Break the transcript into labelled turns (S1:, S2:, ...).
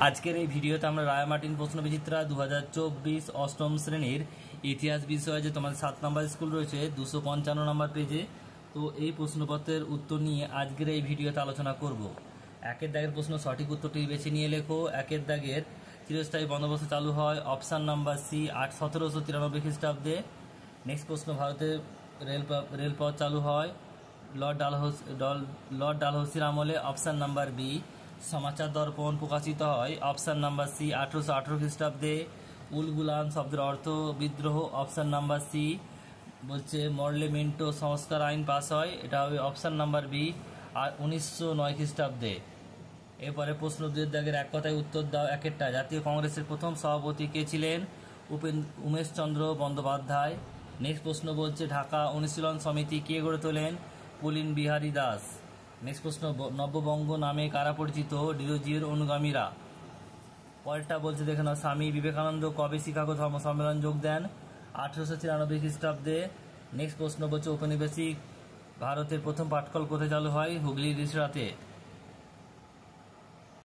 S1: আজকের এই ভিডিওতে আমরা রায় মার্টিন প্রশ্ন বিচিত্রা 2024 অষ্টম শ্রেণীর ইতিহাস বিষয়ে যে তোমাদের 7 নম্বর স্কুল রয়েছে 255 নম্বর পেজে, তো এই প্রশ্নপত্রের উত্তর নিয়ে আজকের এই ভিডিওতে আলোচনা করব। একের দাগের প্রশ্ন, সঠিক উত্তরটি বেছে নিয়ে লেখো। একের দাগের চিরস্থায়ী বন্দোবস্ত চালু হয়, অপশান নাম্বার সি 1793 খ্রিস্টাব্দে। নেক্সট প্রশ্ন, ভারতের রেলপথ চালু হয় লর্ড ডালহৌসির আমলে, অপশান নাম্বার বি। সমাচার দর্পণ প্রকাশিত হয়, অপশান নাম্বার সি 1818 খ্রিস্টাব্দে। উল গুলান শব্দের অর্থ বিদ্রোহ, অপশান নাম্বার সি। বলছে মরলেমেন্টো সংস্কার আইন পাস হয়, এটা হবে অপশান নাম্বার বি, আর 1909 খ্রিস্টাব্দে। এরপরে প্রশ্ন 2 দাগের এক কথায় উত্তর দাও। একেরটা, জাতীয় কংগ্রেসের প্রথম সভাপতি কে ছিলেন? উমেশচন্দ্র বন্দ্যোপাধ্যায়। নেক্সট প্রশ্ন বলছে ঢাকা অনুশীলন সমিতি কে গড়ে তোলেন? পুলিন বিহারী দাস। নেক্সট প্রশ্ন, নব্যবঙ্গ নামে কারা পরিচিত? ডিরোজিওর অনুগামীরা। পরেরটা বলছে দেখে নাও, স্বামী বিবেকানন্দ কবে শিকাগো ধর্ম সম্মেলন যোগ দেন? 1893 খ্রিস্টাব্দে। নেক্সট প্রশ্ন বলছে ঔপনিবেশিক ভারতের প্রথম পাটকল কোথায় চালু হয়? হুগলি রিসরাতে।